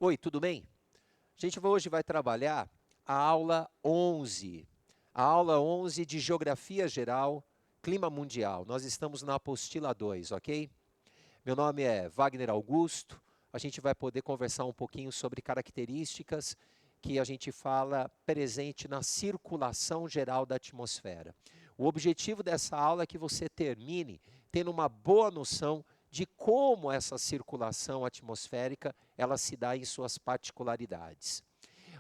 Oi, tudo bem? A gente hoje vai trabalhar a aula 11. A aula 11 de Geografia Geral, Clima Mundial. Nós estamos na apostila 2, ok? Meu nome é Wagner Augusto. A gente vai poder conversar um pouquinho sobre características que a gente fala presente na circulação geral da atmosfera. O objetivo dessa aula é que você termine tendo uma boa noção de como essa circulação atmosférica ela se dá em suas particularidades.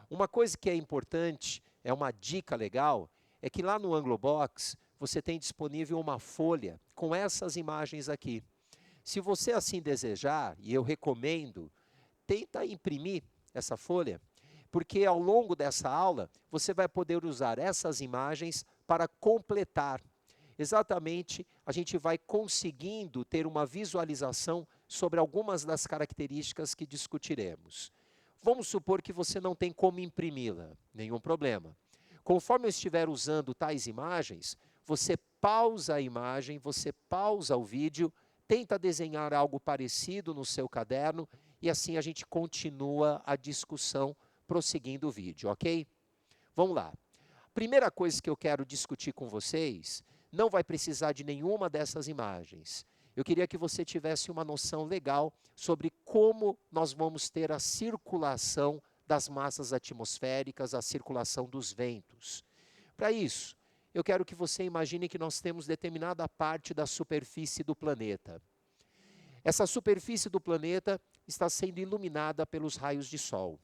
Uma coisa que é importante, é uma dica legal, é que lá no Anglobox você tem disponível uma folha com essas imagens aqui. Se você assim desejar, e eu recomendo, tenta imprimir essa folha, porque ao longo dessa aula você vai poder usar essas imagens para completar. Exatamente, a gente vai conseguindo ter uma visualização sobre algumas das características que discutiremos. Vamos supor que você não tem como imprimi-la, nenhum problema. Conforme eu estiver usando tais imagens, você pausa a imagem, você pausa o vídeo, tenta desenhar algo parecido no seu caderno e assim a gente continua a discussão prosseguindo o vídeo, ok? Vamos lá. Primeira coisa que eu quero discutir com vocês, não vai precisar de nenhuma dessas imagens. Eu queria que você tivesse uma noção legal sobre como nós vamos ter a circulação das massas atmosféricas, a circulação dos ventos. Para isso, eu quero que você imagine que nós temos determinada parte da superfície do planeta. Essa superfície do planeta está sendo iluminada pelos raios de sol.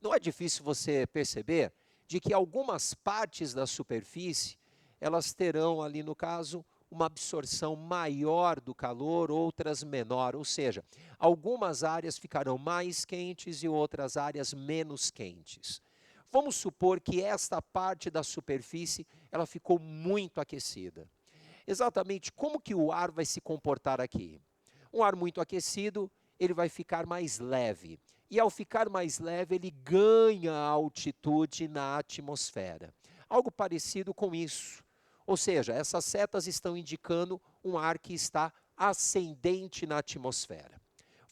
Não é difícil você perceber de que algumas partes da superfície, elas terão ali no caso, uma absorção maior do calor, outras menor, ou seja, algumas áreas ficarão mais quentes e outras áreas menos quentes. Vamos supor que esta parte da superfície, ela ficou muito aquecida. Exatamente como que o ar vai se comportar aqui? Um ar muito aquecido, ele vai ficar mais leve. E ao ficar mais leve, ele ganha altitude na atmosfera. Algo parecido com isso. Ou seja, essas setas estão indicando um ar que está ascendente na atmosfera.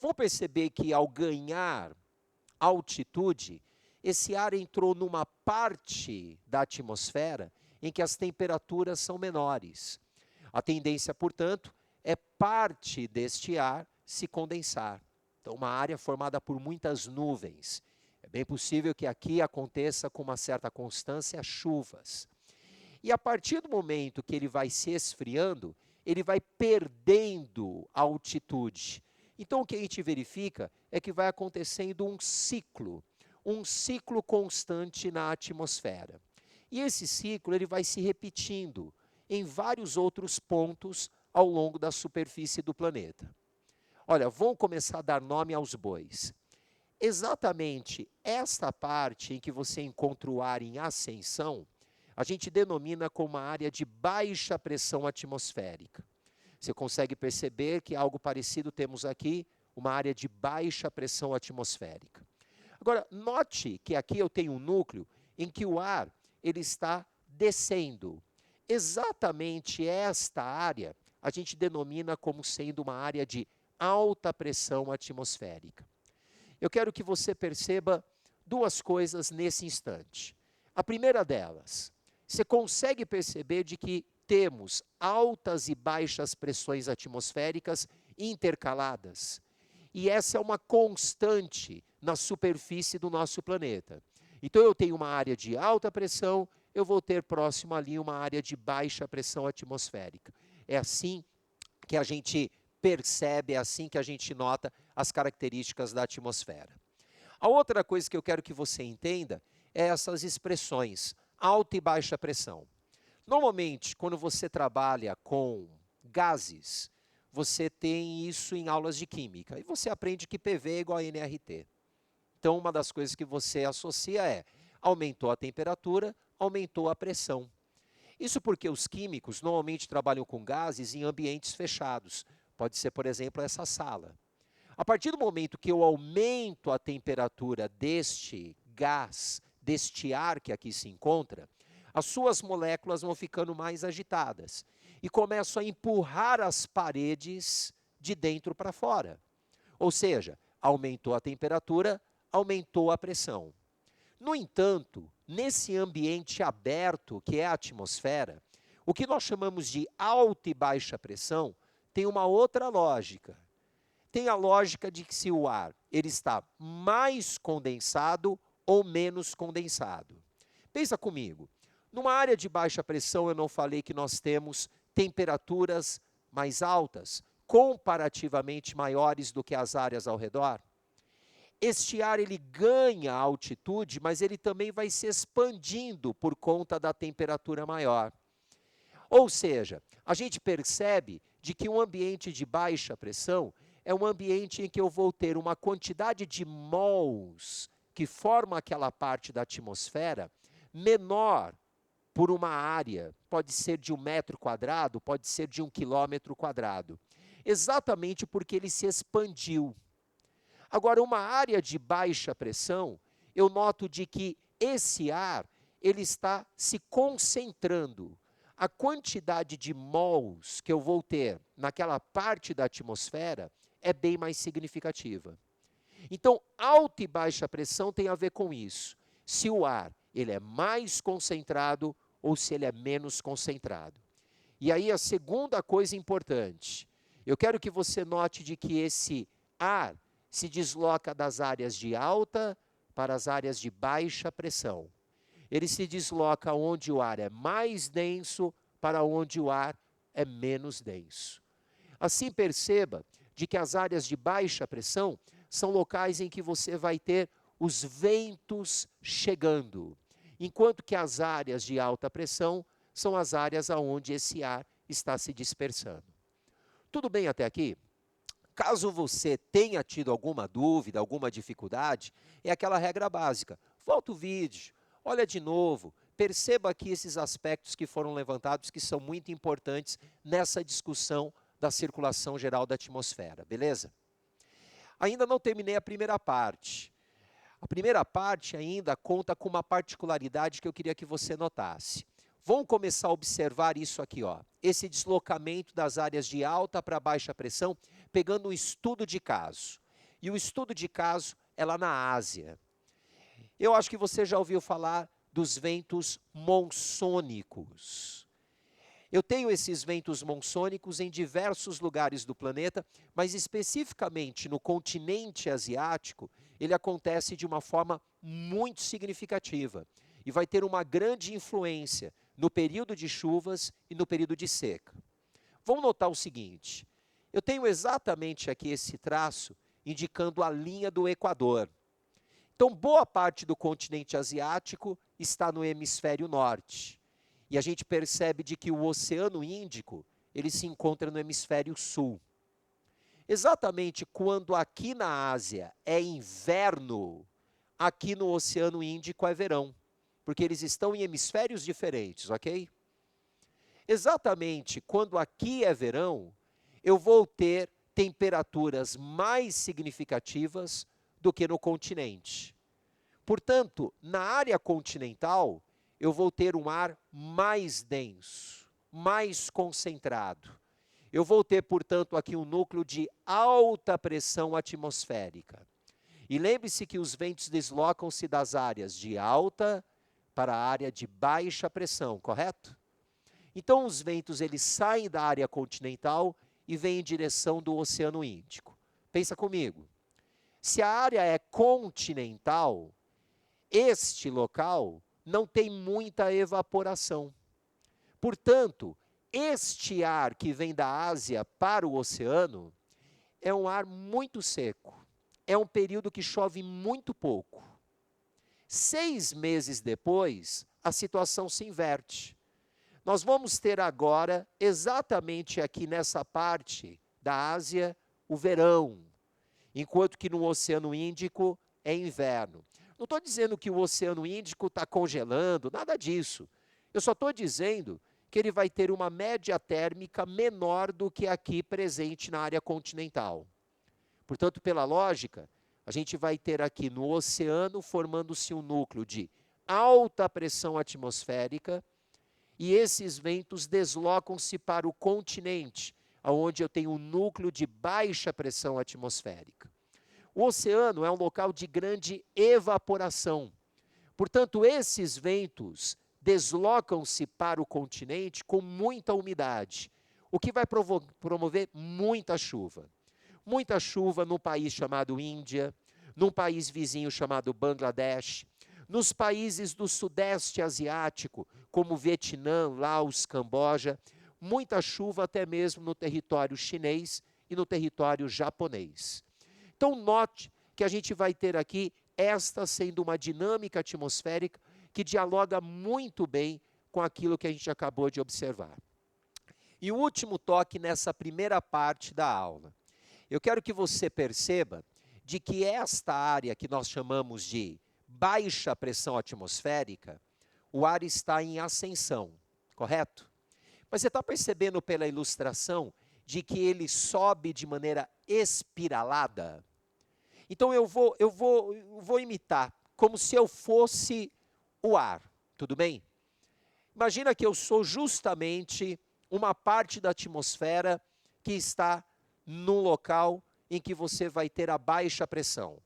Vão perceber que ao ganhar altitude, esse ar entrou numa parte da atmosfera em que as temperaturas são menores. A tendência, portanto, é parte deste ar se condensar. Então, uma área formada por muitas nuvens. É bem possível que aqui aconteça com uma certa constância chuvas. E a partir do momento que ele vai se esfriando, ele vai perdendo a altitude. Então, o que a gente verifica é que vai acontecendo um ciclo constante na atmosfera. E esse ciclo ele vai se repetindo em vários outros pontos ao longo da superfície do planeta. Olha, vamos começar a dar nome aos bois. Exatamente esta parte em que você encontra o ar em ascensão, a gente denomina como uma área de baixa pressão atmosférica. Você consegue perceber que algo parecido temos aqui, uma área de baixa pressão atmosférica. Agora, note que aqui eu tenho um núcleo em que o ar ele está descendo. Exatamente esta área a gente denomina como sendo uma área de alta pressão atmosférica. Eu quero que você perceba duas coisas nesse instante. A primeira delas, você consegue perceber de que temos altas e baixas pressões atmosféricas intercaladas. E essa é uma constante na superfície do nosso planeta. Então eu tenho uma área de alta pressão, eu vou ter próximo ali uma área de baixa pressão atmosférica. É assim que a gente percebe, é assim que a gente nota as características da atmosfera. A outra coisa que eu quero que você entenda é essas expressões, alta e baixa pressão. Normalmente, quando você trabalha com gases, você tem isso em aulas de química, e você aprende que PV é igual a nRT. Então, uma das coisas que você associa é, aumentou a temperatura, aumentou a pressão. Isso porque os químicos normalmente trabalham com gases em ambientes fechados. Pode ser, por exemplo, essa sala. A partir do momento que eu aumento a temperatura deste gás, deste ar que aqui se encontra, as suas moléculas vão ficando mais agitadas e começam a empurrar as paredes de dentro para fora. Ou seja, aumentou a temperatura, aumentou a pressão. No entanto, nesse ambiente aberto que é a atmosfera, o que nós chamamos de alta e baixa pressão tem uma outra lógica. Tem a lógica de que se o ar ele está mais condensado ou menos condensado. Pensa comigo, numa área de baixa pressão eu não falei que nós temos temperaturas mais altas, comparativamente maiores do que as áreas ao redor? Este ar ele ganha altitude, mas ele também vai se expandindo por conta da temperatura maior. Ou seja, a gente percebe de que um ambiente de baixa pressão é um ambiente em que eu vou ter uma quantidade de mols que forma aquela parte da atmosfera menor por uma área, pode ser de 1 metro quadrado, pode ser de 1 quilômetro quadrado, exatamente porque ele se expandiu. Agora, uma área de baixa pressão, eu noto de que esse ar, ele está se concentrando. A quantidade de mols que eu vou ter naquela parte da atmosfera é bem mais significativa. Então, alta e baixa pressão tem a ver com isso. Se o ar ele é mais concentrado ou se ele é menos concentrado. E aí a segunda coisa importante, eu quero que você note de que esse ar se desloca das áreas de alta para as áreas de baixa pressão. Ele se desloca onde o ar é mais denso para onde o ar é menos denso. Assim, perceba de que as áreas de baixa pressão são locais em que você vai ter os ventos chegando, enquanto que as áreas de alta pressão são as áreas onde esse ar está se dispersando. Tudo bem até aqui? Caso você tenha tido alguma dúvida, alguma dificuldade, é aquela regra básica. Volta o vídeo, olha de novo, perceba aqui esses aspectos que foram levantados que são muito importantes nessa discussão da circulação geral da atmosfera, beleza? Ainda não terminei a primeira parte. A primeira parte ainda conta com uma particularidade que eu queria que você notasse. Vamos começar a observar isso aqui, ó. Esse deslocamento das áreas de alta para baixa pressão, pegando um estudo de caso. E o estudo de caso é lá na Ásia. Eu acho que você já ouviu falar dos ventos monsônicos. Eu tenho esses ventos monsônicos em diversos lugares do planeta, mas especificamente no continente asiático, ele acontece de uma forma muito significativa e vai ter uma grande influência no período de chuvas e no período de seca. Vamos notar o seguinte, eu tenho exatamente aqui esse traço indicando a linha do Equador. Então, boa parte do continente asiático está no hemisfério norte. E a gente percebe de que o Oceano Índico, ele se encontra no hemisfério sul. Exatamente quando aqui na Ásia é inverno, aqui no Oceano Índico é verão. Porque eles estão em hemisférios diferentes, ok? Exatamente quando aqui é verão, eu vou ter temperaturas mais significativas do que no continente. Portanto, na área continental, eu vou ter um ar mais denso, mais concentrado. Eu vou ter, portanto, aqui um núcleo de alta pressão atmosférica. E lembre-se que os ventos deslocam-se das áreas de alta para a área de baixa pressão, correto? Então, os ventos eles saem da área continental e vêm em direção do Oceano Índico. Pensa comigo. Se a área é continental, este local não tem muita evaporação. Portanto, este ar que vem da Ásia para o oceano é um ar muito seco. É um período que chove muito pouco. 6 meses depois, a situação se inverte. Nós vamos ter agora, exatamente aqui nessa parte da Ásia, o verão, enquanto que no Oceano Índico é inverno. Não estou dizendo que o Oceano Índico está congelando, nada disso. Eu só estou dizendo que ele vai ter uma média térmica menor do que aqui presente na área continental. Portanto, pela lógica, a gente vai ter aqui no oceano formando-se um núcleo de alta pressão atmosférica e esses ventos deslocam-se para o continente, onde eu tenho um núcleo de baixa pressão atmosférica. O oceano é um local de grande evaporação. Portanto, esses ventos deslocam-se para o continente com muita umidade, o que vai promover muita chuva. Muita chuva num país chamado Índia, num país vizinho chamado Bangladesh, nos países do Sudeste Asiático, como Vietnã, Laos, Camboja, muita chuva até mesmo no território chinês e no território japonês. Então, note que a gente vai ter aqui esta sendo uma dinâmica atmosférica que dialoga muito bem com aquilo que a gente acabou de observar. E o último toque nessa primeira parte da aula. Eu quero que você perceba de que esta área que nós chamamos de baixa pressão atmosférica, o ar está em ascensão, correto? Mas você está percebendo pela ilustração de que ele sobe de maneira espiralada? Então eu vou imitar, como se eu fosse o ar, tudo bem? Imagina que eu sou justamente uma parte da atmosfera que está num local em que você vai ter a baixa pressão.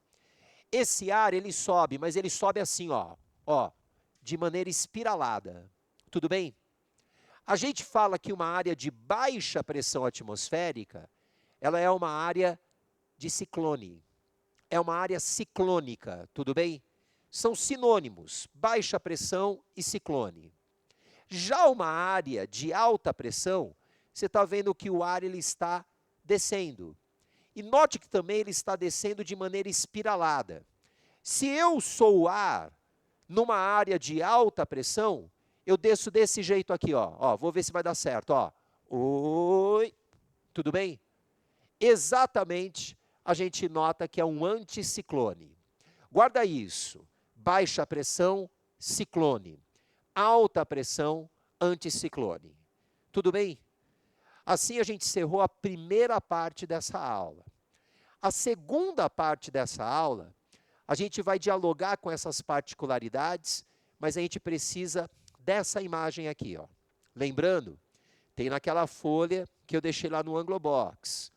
Esse ar, ele sobe, mas ele sobe assim, ó, de maneira espiralada, tudo bem? A gente fala que uma área de baixa pressão atmosférica, ela é uma área de ciclone. É uma área ciclônica, tudo bem? São sinônimos, baixa pressão e ciclone. Já uma área de alta pressão, você está vendo que o ar ele está descendo. E note que também ele está descendo de maneira espiralada. Se eu sou o ar numa área de alta pressão, eu desço desse jeito aqui, ó, vou ver se vai dar certo, ó. Oi, tudo bem? Exatamente, a gente nota que é um anticiclone. Guarda isso, baixa pressão, ciclone. Alta pressão, anticiclone. Tudo bem? Assim a gente encerrou a primeira parte dessa aula. A segunda parte dessa aula, a gente vai dialogar com essas particularidades, mas a gente precisa dessa imagem aqui, ó. Lembrando, tem naquela folha que eu deixei lá no Anglobox.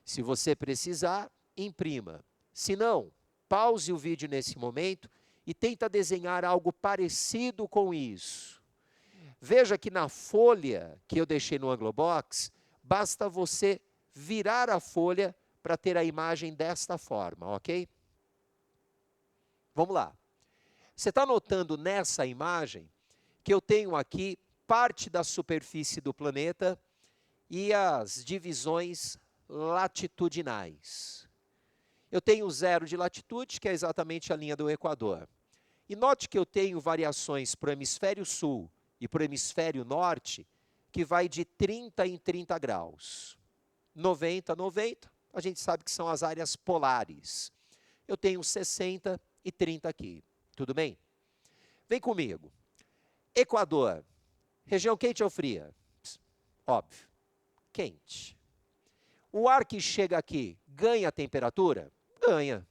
Se você precisar, imprima. Se não, pause o vídeo nesse momento e tenta desenhar algo parecido com isso. Veja que na folha que eu deixei no Anglobox, basta você virar a folha para ter a imagem desta forma, ok? Vamos lá. Você está notando nessa imagem que eu tenho aqui parte da superfície do planeta e as divisões latitudinais. Eu tenho zero de latitude, que é exatamente a linha do Equador. E note que eu tenho variações para o hemisfério sul e para o hemisfério norte, que vai de 30 em 30 graus. 90 a 90, a gente sabe que são as áreas polares. Eu tenho 60 e 30 aqui. Tudo bem? Vem comigo. Equador, região quente ou fria? Óbvio, quente. O ar que chega aqui ganha temperatura? Ganha.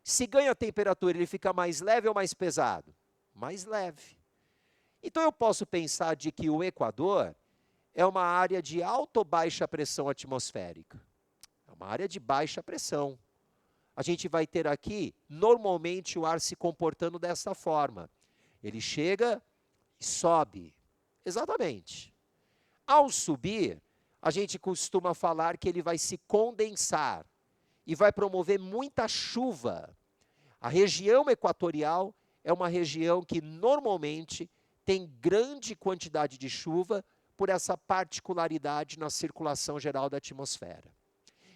Se ganha temperatura, ele fica mais leve ou mais pesado? Mais leve. Então eu posso pensar de que o Equador é uma área de alta ou baixa pressão atmosférica? É uma área de baixa pressão. A gente vai ter aqui, normalmente, o ar se comportando dessa forma. Ele chega e sobe. Exatamente. Ao subir, a gente costuma falar que ele vai se condensar e vai promover muita chuva. A região equatorial é uma região que normalmente tem grande quantidade de chuva por essa particularidade na circulação geral da atmosfera.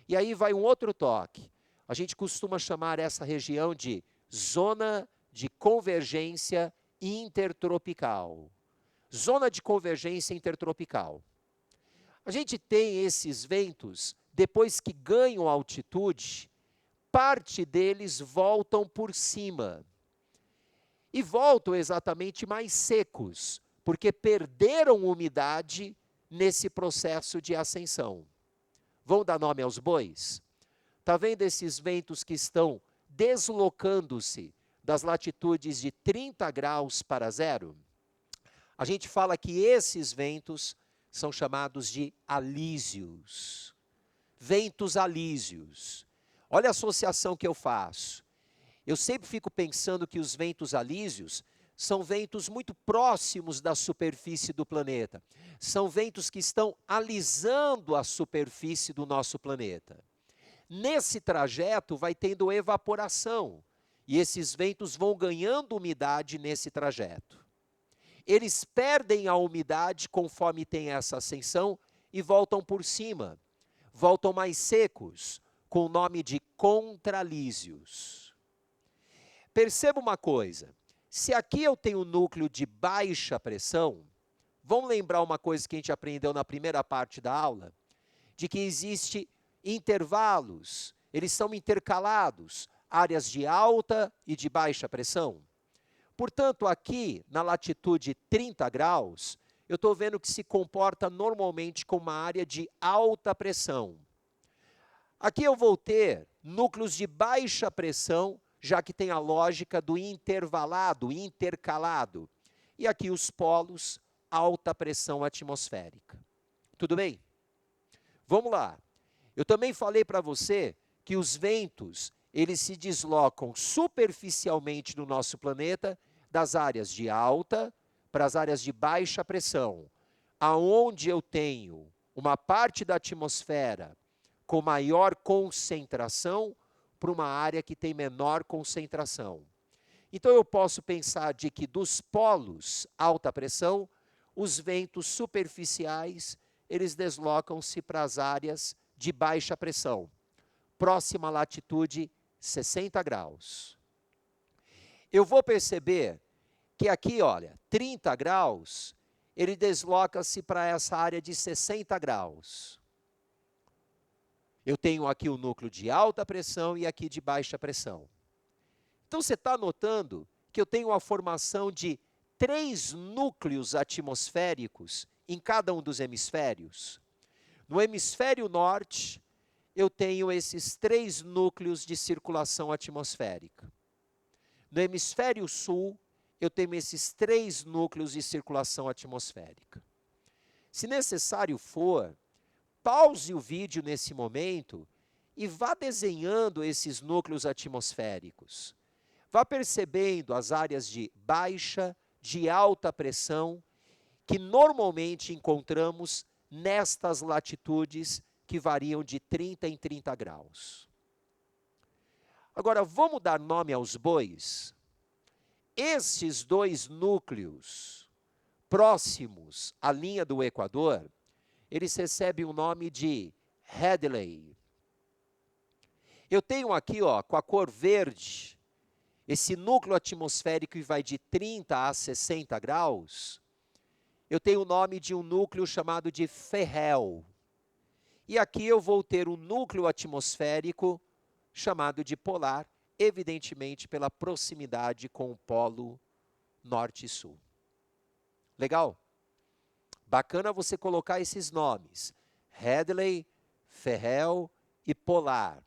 E aí vai um outro toque. A gente costuma chamar essa região de zona de convergência intertropical. Zona de convergência intertropical. A gente tem esses ventos, depois que ganham altitude, parte deles voltam por cima. E voltam exatamente mais secos, porque perderam umidade nesse processo de ascensão. Vão dar nome aos bois? Está vendo esses ventos que estão deslocando-se das latitudes de 30 graus para zero? A gente fala que esses ventos são chamados de alísios. Ventos alísios. Olha a associação que eu faço. Eu sempre fico pensando que os ventos alísios são ventos muito próximos da superfície do planeta. São ventos que estão alisando a superfície do nosso planeta. Nesse trajeto vai tendo evaporação, e esses ventos vão ganhando umidade nesse trajeto. Eles perdem a umidade conforme tem essa ascensão e voltam por cima. Voltam mais secos, com o nome de contralísios. Perceba uma coisa, se aqui eu tenho um núcleo de baixa pressão, vamos lembrar uma coisa que a gente aprendeu na primeira parte da aula? De que existe intervalos, eles são intercalados, áreas de alta e de baixa pressão. Portanto, aqui na latitude 30 graus, eu estou vendo que se comporta normalmente com uma área de alta pressão. Aqui eu vou ter núcleos de baixa pressão, já que tem a lógica do intervalado, intercalado. E aqui os polos, alta pressão atmosférica. Tudo bem? Vamos lá. Eu também falei para você que os ventos, eles se deslocam superficialmente no nosso planeta, das áreas de alta para as áreas de baixa pressão, aonde eu tenho uma parte da atmosfera com maior concentração para uma área que tem menor concentração. Então eu posso pensar de que dos polos alta pressão, os ventos superficiais, eles deslocam-se para as áreas de baixa pressão, próxima latitude 60 graus. Eu vou perceber que aqui, olha, 30 graus, ele desloca-se para essa área de 60 graus. Eu tenho aqui o núcleo de alta pressão e aqui de baixa pressão. Então você está notando que eu tenho a formação de 3 núcleos atmosféricos em cada um dos hemisférios. No hemisfério norte, eu tenho esses 3 núcleos de circulação atmosférica. No hemisfério sul, eu tenho esses 3 núcleos de circulação atmosférica. Se necessário for, pause o vídeo nesse momento e vá desenhando esses núcleos atmosféricos. Vá percebendo as áreas de baixa, de alta pressão, que normalmente encontramos nestas latitudes que variam de 30 em 30 graus. Agora, vamos dar nome aos bois? Esses 2 núcleos próximos à linha do Equador, eles recebem o nome de Hadley. Eu tenho aqui, ó, com a cor verde, esse núcleo atmosférico que vai de 30 a 60 graus, eu tenho o nome de um núcleo chamado de Ferrel. E aqui eu vou ter um núcleo atmosférico chamado de polar, evidentemente pela proximidade com o polo norte e sul. Legal? Bacana você colocar esses nomes, Hadley, Ferrel e polar.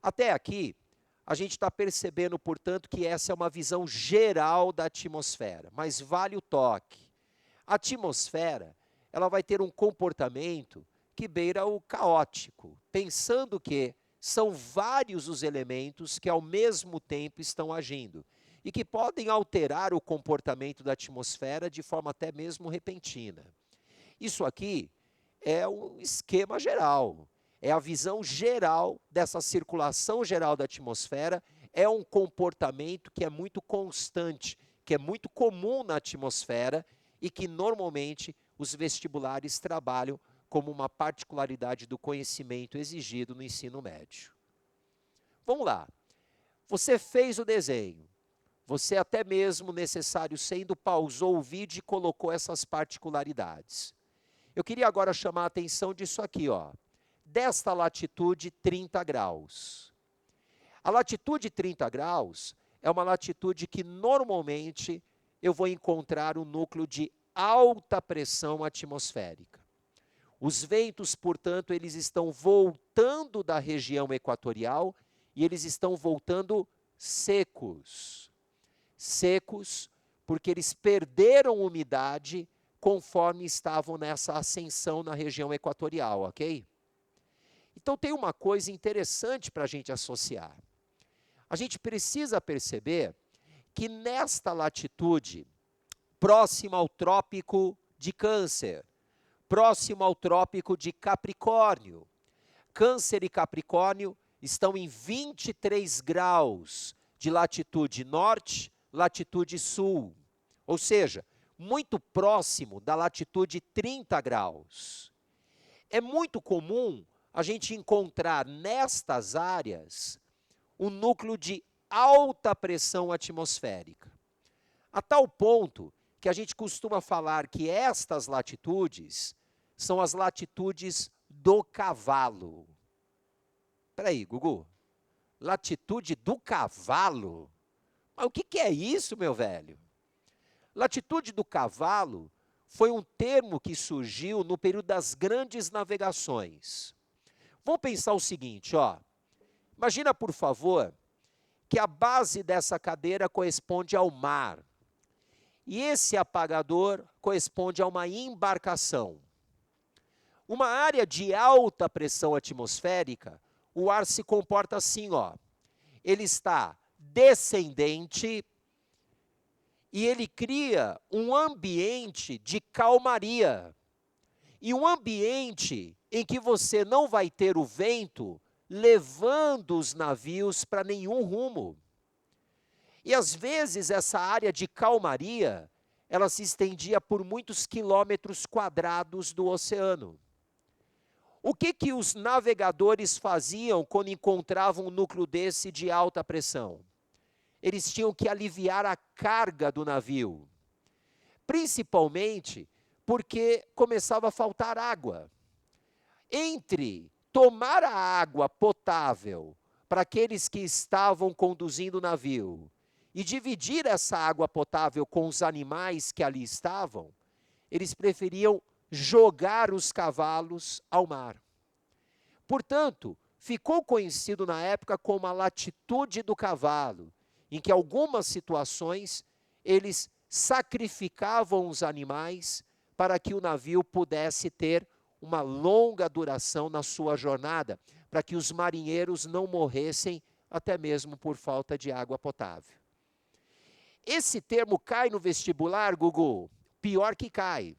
Até aqui, a gente está percebendo, portanto, que essa é uma visão geral da atmosfera, mas vale o toque. A atmosfera, ela vai ter um comportamento que beira o caótico, pensando que são vários os elementos que ao mesmo tempo estão agindo e que podem alterar o comportamento da atmosfera de forma até mesmo repentina. Isso aqui é um esquema geral, é a visão geral dessa circulação geral da atmosfera, é um comportamento que é muito constante, que é muito comum na atmosfera e que normalmente os vestibulares trabalham como uma particularidade do conhecimento exigido no ensino médio. Vamos lá. Você fez o desenho. Você até mesmo, necessário sendo, pausou o vídeo e colocou essas particularidades. Eu queria agora chamar a atenção disso aqui, ó. Desta latitude 30 graus. A latitude 30 graus é uma latitude que normalmente eu vou encontrar um núcleo de alta pressão atmosférica. Os ventos, portanto, eles estão voltando da região equatorial e eles estão voltando secos. Secos porque eles perderam umidade conforme estavam nessa ascensão na região equatorial, ok? Então tem uma coisa interessante para a gente associar. A gente precisa perceber que nesta latitude, próxima ao trópico de Câncer, próximo ao trópico de Capricórnio, Câncer e Capricórnio estão em 23 graus de latitude norte, latitude sul, ou seja, muito próximo da latitude 30 graus. É muito comum a gente encontrar nestas áreas um núcleo de alta pressão atmosférica, a tal ponto que a gente costuma falar que estas latitudes são as latitudes do cavalo. Espera aí, Gugu, latitude do cavalo? Mas o que é isso, meu velho? Latitude do cavalo foi um termo que surgiu no período das grandes navegações. Vamos pensar o seguinte, ó. Imagina, por favor, que a base dessa cadeira corresponde ao mar. E esse apagador corresponde a uma embarcação. Uma área de alta pressão atmosférica, o ar se comporta assim, ó. Ele está descendente e ele cria um ambiente de calmaria. E um ambiente em que você não vai ter o vento levando os navios para nenhum rumo. E às vezes essa área de calmaria, ela se estendia por muitos quilômetros quadrados do oceano. O que os navegadores faziam quando encontravam um núcleo desse de alta pressão? Eles tinham que aliviar a carga do navio, principalmente porque começava a faltar água. Entre tomar a água potável para aqueles que estavam conduzindo o navio e dividir essa água potável com os animais que ali estavam, eles preferiam jogar os cavalos ao mar. Portanto, ficou conhecido na época como a latitude do cavalo, em que algumas situações eles sacrificavam os animais para que o navio pudesse ter uma longa duração na sua jornada, para que os marinheiros não morressem até mesmo por falta de água potável. Esse termo cai no vestibular, Gugu? Pior que cai.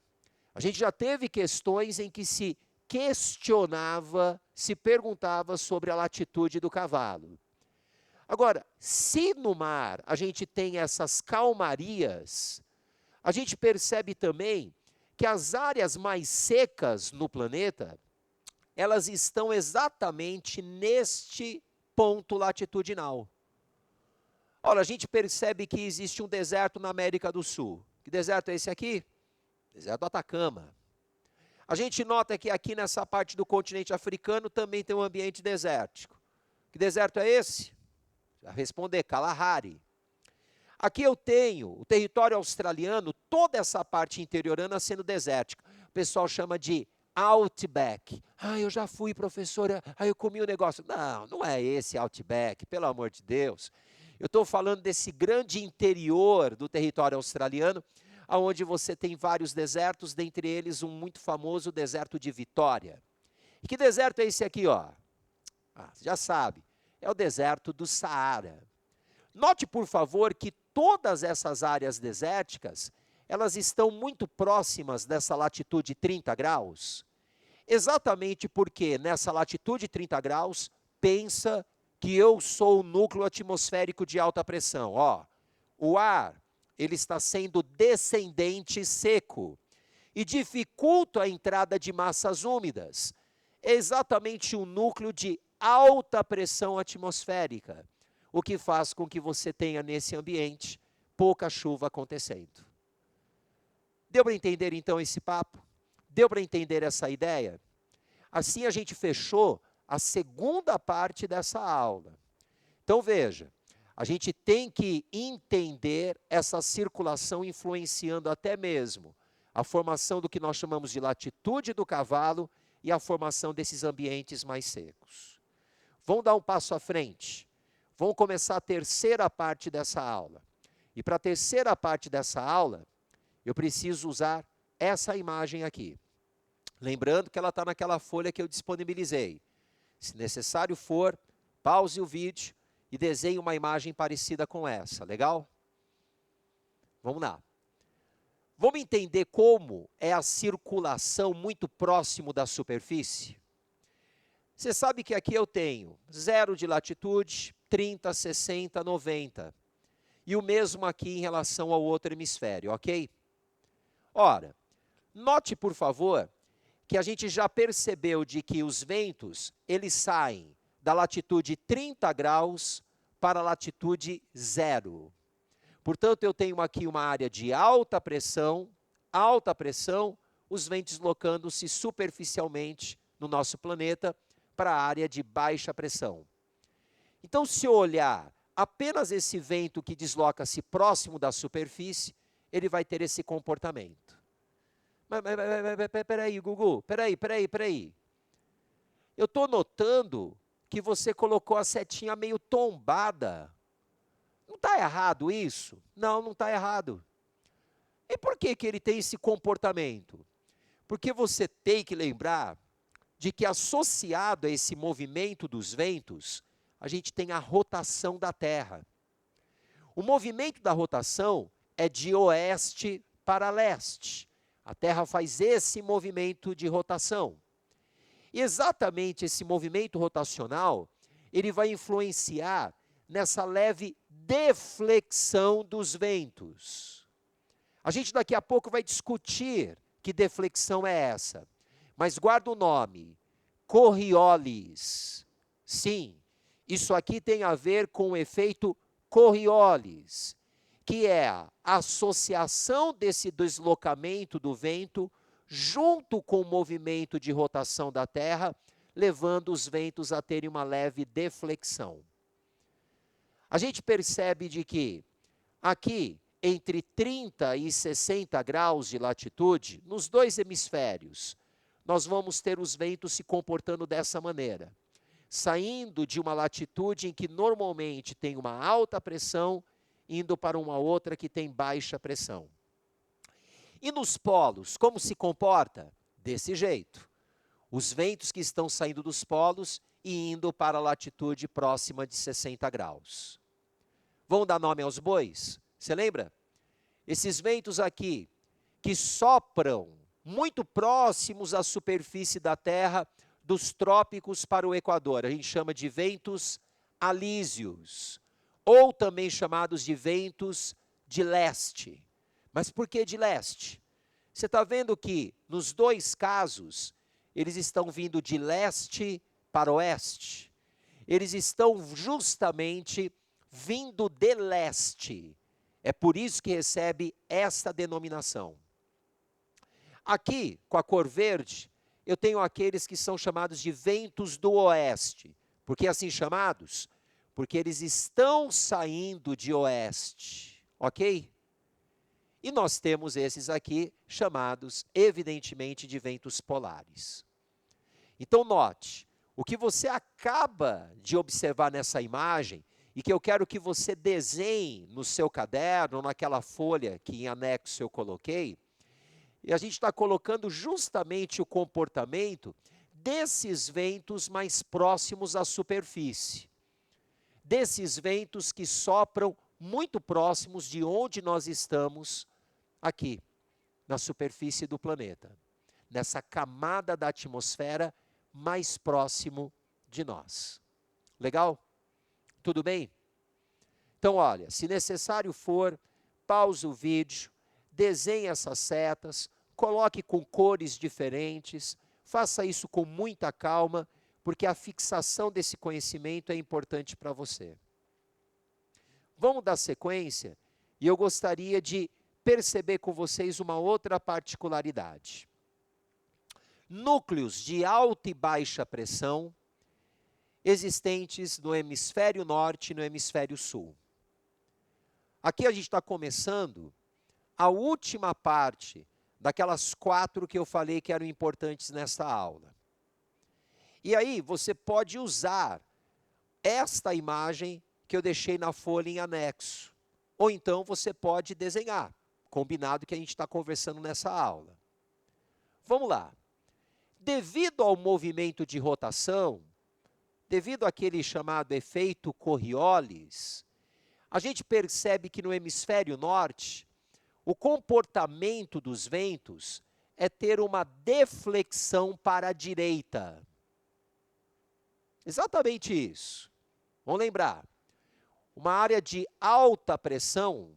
A gente já teve questões em que se questionava, se perguntava sobre a latitude do cavalo. Agora, se no mar a gente tem essas calmarias, a gente percebe também que as áreas mais secas no planeta, elas estão exatamente neste ponto latitudinal. Olha, a gente percebe que existe um deserto na América do Sul. Que deserto é esse aqui? Deserto do Atacama. A gente nota que aqui nessa parte do continente africano também tem um ambiente desértico. Que deserto é esse? Já responder, Kalahari. Aqui eu tenho o território australiano, toda essa parte interiorana sendo desértica. O pessoal chama de Outback. Ah, eu já fui, professora, eu comi o negócio. Não, não é esse Outback, pelo amor de Deus. Eu estou falando desse grande interior do território australiano, onde você tem vários desertos, dentre eles um muito famoso, o deserto de Vitória. E que deserto é esse aqui, ó? Você já sabe, é o deserto do Saara. Note, por favor, que todas essas áreas desérticas, elas estão muito próximas dessa latitude 30 graus, exatamente porque nessa latitude 30 graus, pensa que eu sou o núcleo atmosférico de alta pressão. Ó, o ar, ele está sendo descendente seco e dificulta a entrada de massas úmidas. É exatamente o núcleo de alta pressão atmosférica, o que faz com que você tenha nesse ambiente pouca chuva acontecendo. Deu para entender então esse papo? Deu para entender essa ideia? Assim a gente fechou a segunda parte dessa aula. Então veja, a gente tem que entender essa circulação influenciando até mesmo a formação do que nós chamamos de latitude do cavalo e a formação desses ambientes mais secos. Vamos dar um passo à frente. Vamos começar a terceira parte dessa aula. E para a terceira parte dessa aula, eu preciso usar essa imagem aqui. Lembrando que ela está naquela folha que eu disponibilizei. Se necessário for, pause o vídeo e desenhe uma imagem parecida com essa, legal? Vamos lá. Vamos entender como é a circulação muito próximo da superfície? Você sabe que aqui eu tenho 0 de latitude, 30, 60, 90. E o mesmo aqui em relação ao outro hemisfério, ok? Ora, note por favor que a gente já percebeu de que os ventos, eles saem da latitude 30 graus para a latitude 0. Portanto, eu tenho aqui uma área de alta pressão, os ventos deslocando-se superficialmente no nosso planeta para a área de baixa pressão. Então, se eu olhar apenas esse vento que desloca-se próximo da superfície, ele vai ter esse comportamento. Mas peraí, Gugu, peraí. Eu estou notando que você colocou a setinha meio tombada. Não está errado isso? Não, não está errado. E por que ele tem esse comportamento? Porque você tem que lembrar de que associado a esse movimento dos ventos, a gente tem a rotação da Terra. O movimento da rotação é de oeste para leste. A Terra faz esse movimento de rotação. E exatamente esse movimento rotacional, ele vai influenciar nessa leve deflexão dos ventos. A gente daqui a pouco vai discutir que deflexão é essa. Mas guarda o nome, Coriolis. Sim, isso aqui tem a ver com o efeito Coriolis, que é a associação desse deslocamento do vento junto com o movimento de rotação da Terra, levando os ventos a terem uma leve deflexão. A gente percebe de que aqui, entre 30 e 60 graus de latitude, nos dois hemisférios, nós vamos ter os ventos se comportando dessa maneira, saindo de uma latitude em que normalmente tem uma alta pressão, indo para uma outra que tem baixa pressão. E nos polos, como se comporta? Desse jeito. Os ventos que estão saindo dos polos e indo para a latitude próxima de 60 graus. Vamos dar nome aos bois? Você lembra? Esses ventos aqui, que sopram muito próximos à superfície da Terra, dos trópicos para o Equador, a gente chama de ventos alísios, ou também chamados de ventos de leste. Mas por que de leste? Você está vendo que, nos dois casos, eles estão vindo de leste para oeste. Eles estão justamente vindo de leste. É por isso que recebe essa denominação. Aqui, com a cor verde, eu tenho aqueles que são chamados de ventos do oeste. Por que assim chamados? Porque eles estão saindo de oeste, ok? E nós temos esses aqui chamados, evidentemente, de ventos polares. Então note, o que você acaba de observar nessa imagem, e que eu quero que você desenhe no seu caderno, naquela folha que em anexo eu coloquei, e a gente está colocando justamente o comportamento desses ventos mais próximos à superfície. Desses ventos que sopram muito próximos de onde nós estamos aqui, na superfície do planeta. Nessa camada da atmosfera mais próximo de nós. Legal? Tudo bem? Então, olha, se necessário for, pause o vídeo, desenhe essas setas, coloque com cores diferentes, faça isso com muita calma, porque a fixação desse conhecimento é importante para você. Vamos dar sequência, e eu gostaria de perceber com vocês uma outra particularidade. Núcleos de alta e baixa pressão existentes no hemisfério norte e no hemisfério sul. Aqui a gente está começando a última parte daquelas 4 que eu falei que eram importantes nessa aula. E aí você pode usar esta imagem que eu deixei na folha em anexo. Ou então você pode desenhar, combinado que a gente está conversando nessa aula. Vamos lá. Devido ao movimento de rotação, devido àquele chamado efeito Coriolis, a gente percebe que no hemisfério norte, o comportamento dos ventos é ter uma deflexão para a direita. Exatamente isso. Vamos lembrar, uma área de alta pressão,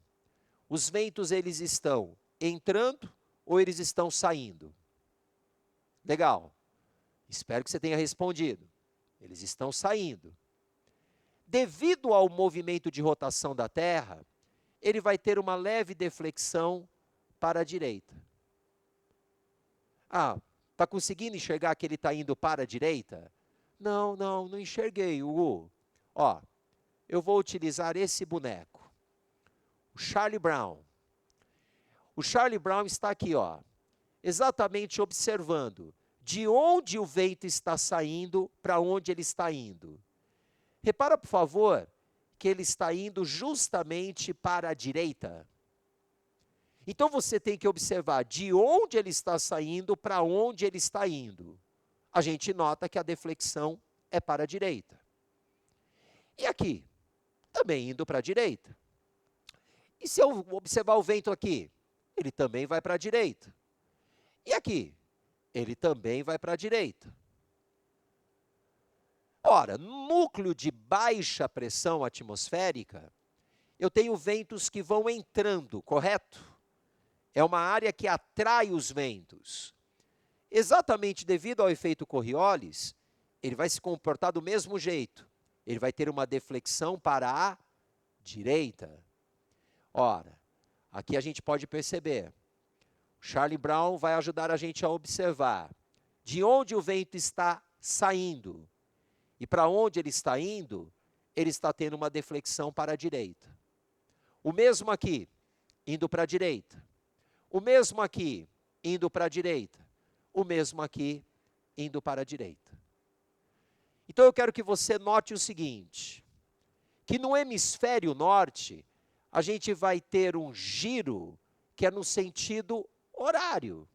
os ventos eles estão entrando ou eles estão saindo? Legal. Espero que você tenha respondido. Eles estão saindo. Devido ao movimento de rotação da Terra, ele vai ter uma leve deflexão para a direita. Ah, está conseguindo enxergar que ele está indo para a direita? Não enxerguei, Hugo. Ó, eu vou utilizar esse boneco, o Charlie Brown. O Charlie Brown está aqui, ó, exatamente observando de onde o vento está saindo para onde ele está indo. Repara, por favor, que ele está indo justamente para a direita. Então você tem que observar de onde ele está saindo para onde ele está indo. A gente nota que a deflexão é para a direita. E aqui? Também indo para a direita. E se eu observar o vento aqui? Ele também vai para a direita. E aqui? Ele também vai para a direita. Ora, no núcleo de baixa pressão atmosférica, eu tenho ventos que vão entrando, correto? É uma área que atrai os ventos. Exatamente devido ao efeito Coriolis, ele vai se comportar do mesmo jeito. Ele vai ter uma deflexão para a direita. Ora, aqui a gente pode perceber, Charlie Brown vai ajudar a gente a observar de onde o vento está saindo e para onde ele está indo, ele está tendo uma deflexão para a direita. O mesmo aqui, indo para a direita. O mesmo aqui, indo para a direita. O mesmo aqui, indo para a direita. Então eu quero que você note o seguinte, que no hemisfério norte, a gente vai ter um giro que é no sentido horário.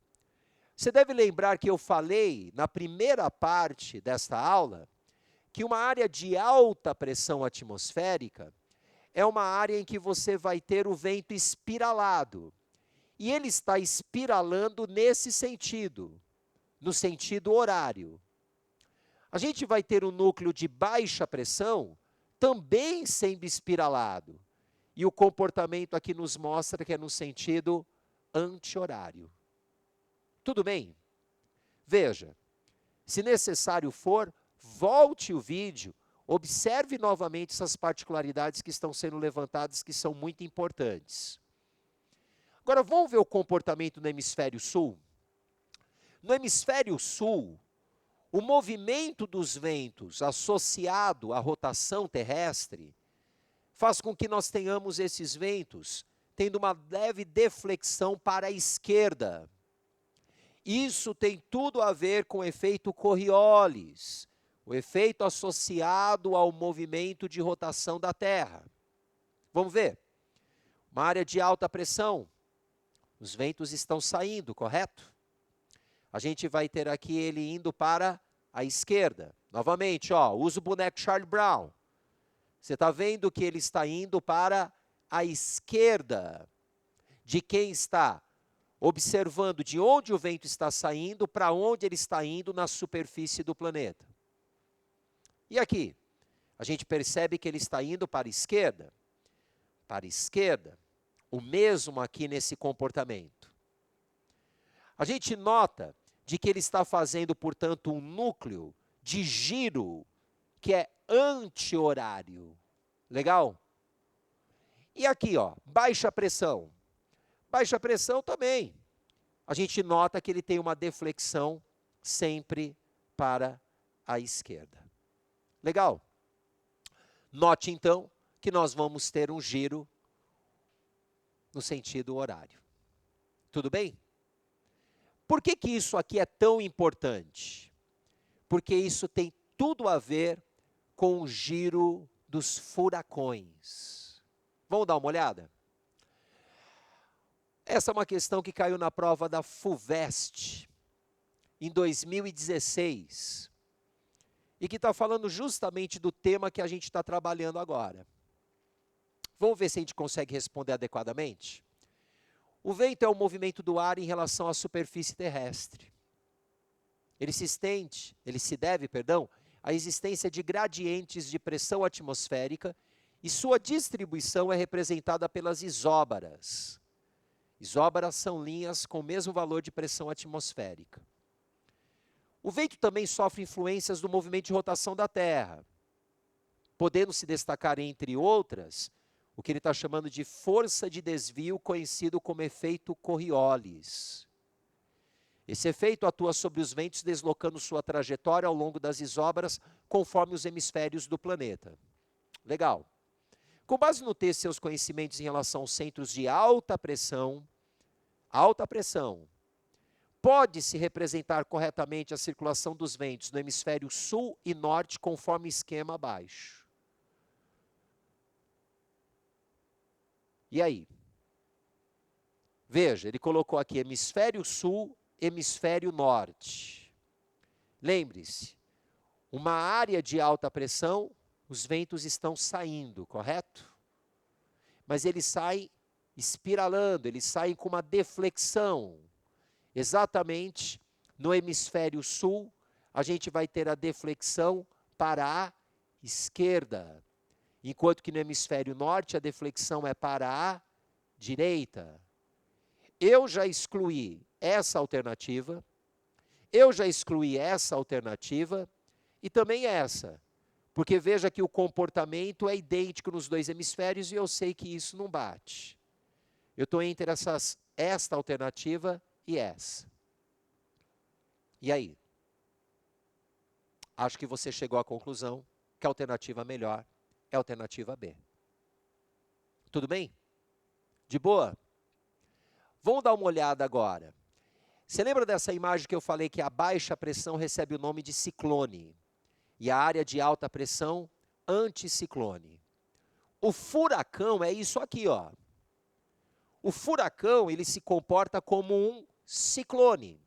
Você deve lembrar que eu falei na primeira parte desta aula, que uma área de alta pressão atmosférica é uma área em que você vai ter o vento espiralado. E ele está espiralando nesse sentido, no sentido horário. A gente vai ter um núcleo de baixa pressão também sendo espiralado. E o comportamento aqui nos mostra que é no sentido anti-horário. Tudo bem? Veja, se necessário for, volte o vídeo, observe novamente essas particularidades que estão sendo levantadas, que são muito importantes. Agora, vamos ver o comportamento no hemisfério sul? No hemisfério sul, o movimento dos ventos associado à rotação terrestre faz com que nós tenhamos esses ventos tendo uma leve deflexão para a esquerda. Isso tem tudo a ver com o efeito Coriolis, o efeito associado ao movimento de rotação da Terra. Vamos ver. Uma área de alta pressão. Os ventos estão saindo, correto? A gente vai ter aqui ele indo para a esquerda. Novamente, ó, usa o boneco Charlie Brown. Você está vendo que ele está indo para a esquerda de quem está observando de onde o vento está saindo para onde ele está indo na superfície do planeta. E aqui, a gente percebe que ele está indo para a esquerda. Para a esquerda, o mesmo aqui nesse comportamento. A gente nota de que ele está fazendo, portanto, um núcleo de giro que é anti-horário. Legal? E aqui, ó, baixa pressão. Baixa pressão também. A gente nota que ele tem uma deflexão sempre para a esquerda. Legal? Note, então, que nós vamos ter um giro no sentido horário. Tudo bem? Por que que isso aqui é tão importante? Porque isso tem tudo a ver com o giro dos furacões. Vamos dar uma olhada? Essa é uma questão que caiu na prova da FUVEST, em 2016. e que está falando justamente do tema que a gente está trabalhando agora. Vamos ver se a gente consegue responder adequadamente? O vento é o movimento do ar em relação à superfície terrestre. Ele se deve, à existência de gradientes de pressão atmosférica e sua distribuição é representada pelas isóbaras. Isóbaras são linhas com o mesmo valor de pressão atmosférica. O vento também sofre influências do movimento de rotação da Terra, podendo se destacar, entre outras, o que ele está chamando de força de desvio, conhecido como efeito Coriolis. Esse efeito atua sobre os ventos, deslocando sua trajetória ao longo das isóbaras, conforme os hemisférios do planeta. Legal. Com base no texto e seus conhecimentos em relação aos centros de alta pressão, pode-se representar corretamente a circulação dos ventos no hemisfério sul e norte, conforme esquema abaixo. E aí? Veja, ele colocou aqui hemisfério sul, hemisfério norte. Lembre-se, uma área de alta pressão, os ventos estão saindo, correto? Mas eles saem espiralando, eles saem com uma deflexão. Exatamente no hemisfério sul, a gente vai ter a deflexão para a esquerda. Enquanto que no hemisfério norte, a deflexão é para a direita. Eu já excluí essa alternativa, e também essa. Porque veja que o comportamento é idêntico nos dois hemisférios e eu sei que isso não bate. Eu estou entre esta alternativa e essa. E aí? Acho que você chegou à conclusão que a alternativa melhor é a alternativa B. Tudo bem? De boa? Vamos dar uma olhada agora. Você lembra dessa imagem que eu falei que a baixa pressão recebe o nome de ciclone e a área de alta pressão, anticiclone? O furacão é isso aqui, ó. O furacão, ele se comporta como um ciclone.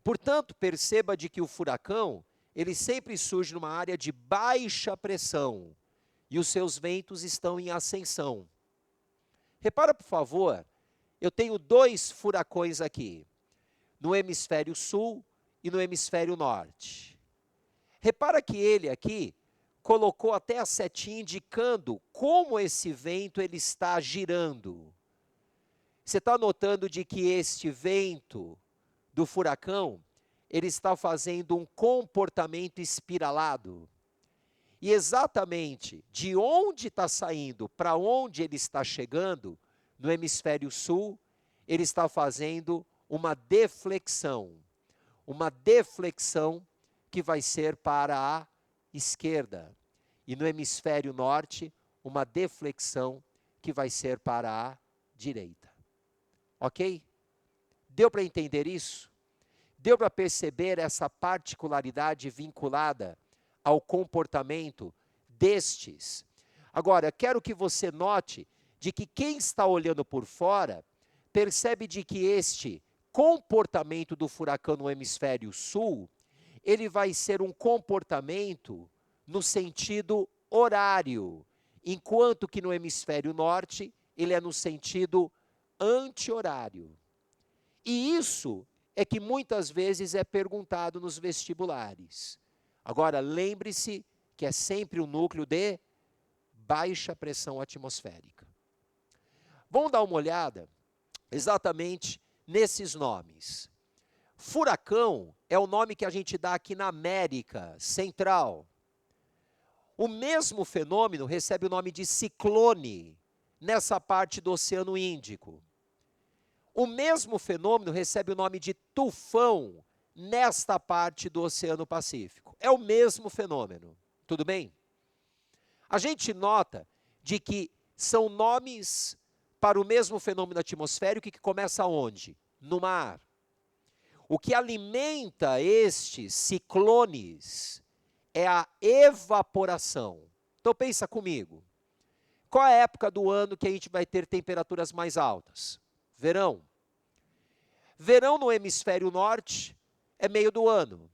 Portanto, perceba de que o furacão, ele sempre surge numa área de baixa pressão e os seus ventos estão em ascensão. Repara, por favor, eu tenho dois furacões aqui, no hemisfério sul e no hemisfério norte. Repara que ele aqui colocou até a setinha indicando como esse vento ele está girando. Você está notando de que este vento do furacão, ele está fazendo um comportamento espiralado. E exatamente de onde está saindo para onde ele está chegando, no hemisfério sul, ele está fazendo uma deflexão que vai ser para a esquerda. E no hemisfério norte, uma deflexão que vai ser para a direita. Ok? Deu para entender isso? Deu para perceber essa particularidade vinculada ao comportamento destes? Agora, quero que você note de que quem está olhando por fora percebe de que este comportamento do furacão no hemisfério sul, ele vai ser um comportamento no sentido horário, enquanto que no hemisfério norte, ele é no sentido anti-horário. E isso é que muitas vezes é perguntado nos vestibulares. Agora, lembre-se que é sempre um núcleo de baixa pressão atmosférica. Vamos dar uma olhada exatamente nesses nomes. Furacão é o nome que a gente dá aqui na América Central. O mesmo fenômeno recebe o nome de ciclone nessa parte do Oceano Índico. O mesmo fenômeno recebe o nome de tufão nesta parte do Oceano Pacífico. É o mesmo fenômeno, tudo bem? A gente nota de que são nomes para o mesmo fenômeno atmosférico que começa onde? No mar. O que alimenta estes ciclones é a evaporação. Então pensa comigo. Qual é a época do ano que a gente vai ter temperaturas mais altas? Verão. Verão no hemisfério norte é meio do ano.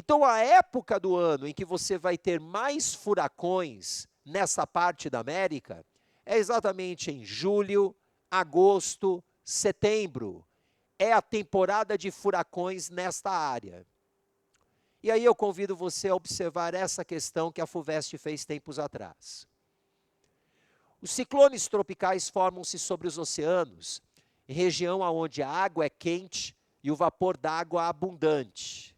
Então, a época do ano em que você vai ter mais furacões nessa parte da América é exatamente em julho, agosto, setembro. É a temporada de furacões nesta área. E aí eu convido você a observar essa questão que a FUVEST fez tempos atrás. Os ciclones tropicais formam-se sobre os oceanos, em região onde a água é quente e o vapor d'água abundante.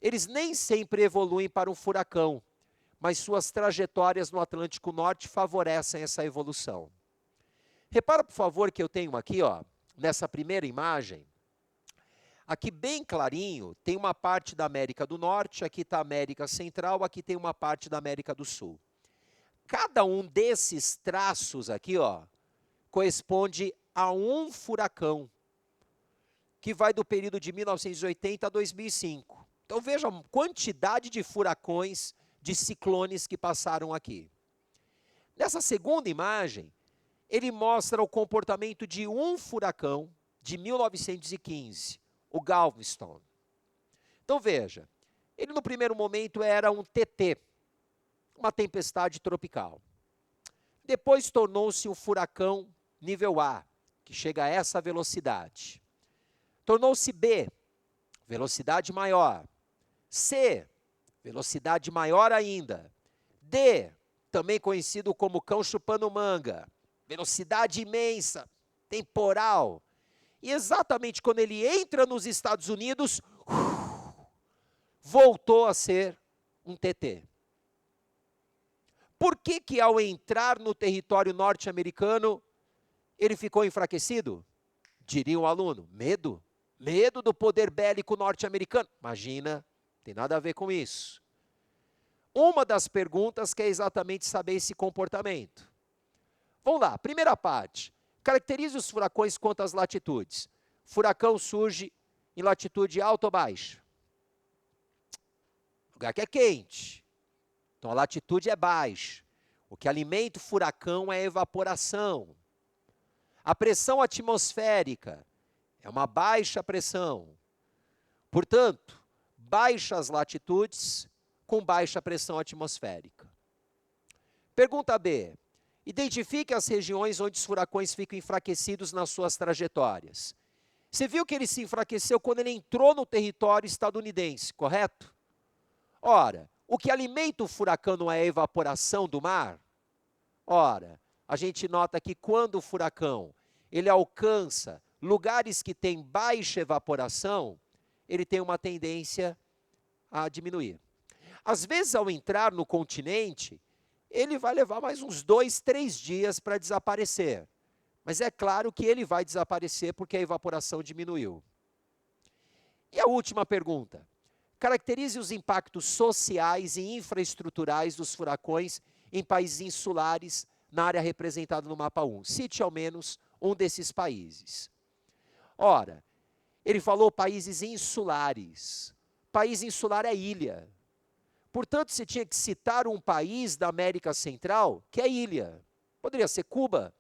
Eles nem sempre evoluem para um furacão, mas suas trajetórias no Atlântico Norte favorecem essa evolução. Repara, por favor, que eu tenho aqui, ó, nessa primeira imagem, aqui bem clarinho, tem uma parte da América do Norte, aqui está a América Central, aqui tem uma parte da América do Sul. Cada um desses traços aqui, ó, corresponde a um furacão, que vai do período de 1980 a 2005. Então veja a quantidade de furacões, de ciclones que passaram aqui. Nessa segunda imagem, ele mostra o comportamento de um furacão de 1915, o Galveston. Então veja, ele no primeiro momento era um TT, uma tempestade tropical. Depois tornou-se um furacão nível A, que chega a essa velocidade. Tornou-se B, velocidade maior. C, velocidade maior ainda. D, também conhecido como cão chupando manga, velocidade imensa, temporal. E exatamente quando ele entra nos Estados Unidos, voltou a ser um TT. Por que que ao entrar no território norte-americano, ele ficou enfraquecido? Diria um aluno, medo? Medo do poder bélico norte-americano? Imagina, tem nada a ver com isso. Uma das perguntas que é exatamente saber esse comportamento. Vamos lá, primeira parte. Caracterize os furacões quanto às latitudes. Furacão surge em latitude alta ou baixa? Lugar que é quente. Então a latitude é baixa. O que alimenta o furacão é a evaporação. A pressão atmosférica é uma baixa pressão. Portanto, baixas latitudes com baixa pressão atmosférica. Pergunta B. Identifique as regiões onde os furacões ficam enfraquecidos nas suas trajetórias. Você viu que ele se enfraqueceu quando ele entrou no território estadunidense, correto? Ora, o que alimenta o furacão não é a evaporação do mar? Ora, a gente nota que quando o furacão ele alcança lugares que têm baixa evaporação, ele tem uma tendência a diminuir. Às vezes, ao entrar no continente, ele vai levar mais uns 2, 3 dias para desaparecer. Mas é claro que ele vai desaparecer porque a evaporação diminuiu. E a última pergunta. Caracterize os impactos sociais e infraestruturais dos furacões em países insulares na área representada no mapa 1. Cite ao menos um desses países. Ora, ele falou países insulares. País insular é ilha. Portanto, você tinha que citar um país da América Central que é ilha. Poderia ser Cuba,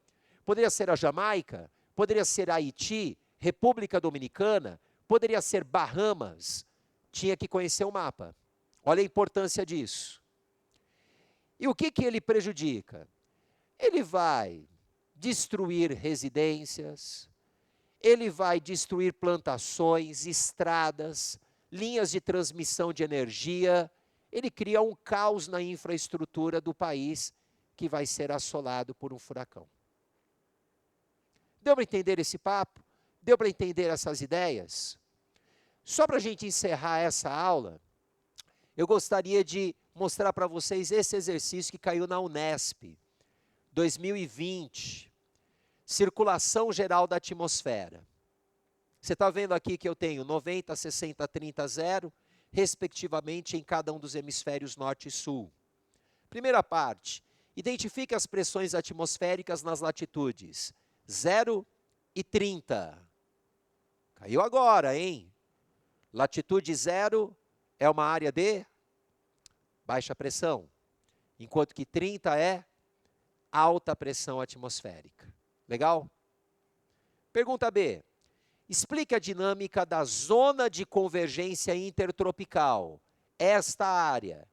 poderia ser a Jamaica, poderia ser Haiti, República Dominicana, poderia ser Bahamas. Tinha que conhecer o mapa. Olha a importância disso. E o que que ele prejudica? Ele vai destruir residências, ele vai destruir plantações, estradas, linhas de transmissão de energia. Ele cria um caos na infraestrutura do país que vai ser assolado por um furacão. Deu para entender esse papo? Deu para entender essas ideias? Só para a gente encerrar essa aula, eu gostaria de mostrar para vocês esse exercício que caiu na Unesp, 2020, circulação geral da atmosfera. Você está vendo aqui que eu tenho 90, 60, 30, 0, respectivamente em cada um dos hemisférios norte e sul. Primeira parte, identifique as pressões atmosféricas nas latitudes 0 e 30. Caiu agora, hein? Latitude 0 é uma área de baixa pressão, enquanto que 30 é alta pressão atmosférica. Legal? Pergunta B. Explique a dinâmica da zona de convergência intertropical. esta área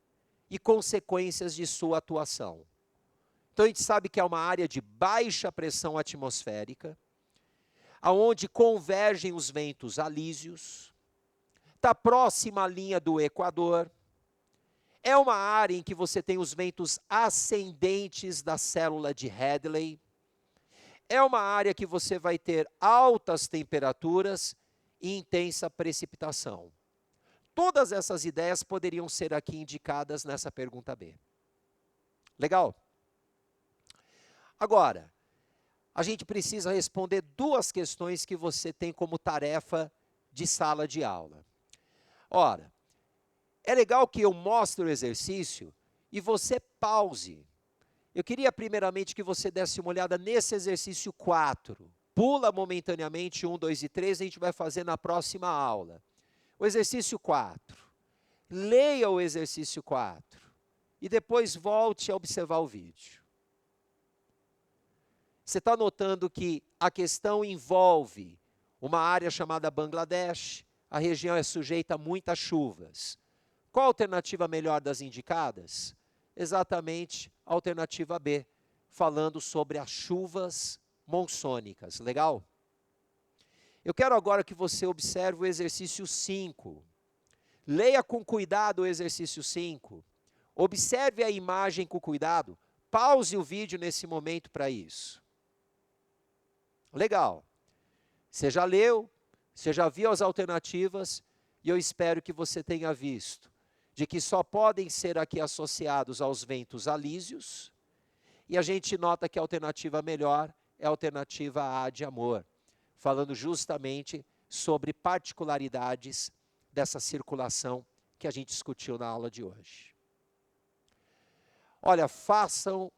e consequências de sua atuação. Então a gente sabe que é uma área de baixa pressão atmosférica, aonde convergem os ventos alísios, está próxima à linha do Equador, é uma área em que você tem os ventos ascendentes da célula de Hadley, é uma área que você vai ter altas temperaturas e intensa precipitação. Todas essas ideias poderiam ser aqui indicadas nessa pergunta B. Legal? Agora, a gente precisa responder duas questões que você tem como tarefa de sala de aula. Ora, é legal que eu mostre o exercício e você pause. Eu queria primeiramente que você desse uma olhada nesse exercício 4. Pula momentaneamente 1, 2 e 3, a gente vai fazer na próxima aula. O exercício 4. Leia o exercício 4 e depois volte a observar o vídeo. Você está notando que a questão envolve uma área chamada Bangladesh, a região é sujeita a muitas chuvas. Qual a alternativa melhor das indicadas? Exatamente a alternativa B, falando sobre as chuvas monsônicas. Legal? Eu quero agora que você observe o exercício 5. Leia com cuidado o exercício 5. Observe a imagem com cuidado. Pause o vídeo nesse momento para isso. Legal. Você já leu, você já viu as alternativas e eu espero que você tenha visto de que só podem ser aqui associados aos ventos alísios e a gente nota que a alternativa melhor é a alternativa A de amor, falando justamente sobre particularidades dessa circulação que a gente discutiu na aula de hoje. Olha, façam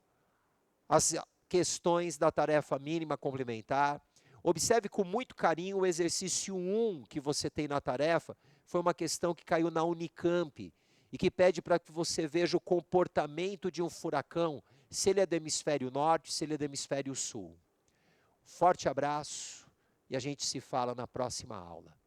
as questões da tarefa mínima complementar. Observe com muito carinho o exercício 1 que você tem na tarefa. Foi uma questão que caiu na Unicamp e que pede para que você veja o comportamento de um furacão, se ele é do hemisfério norte, se ele é do hemisfério sul. Forte abraço e a gente se fala na próxima aula.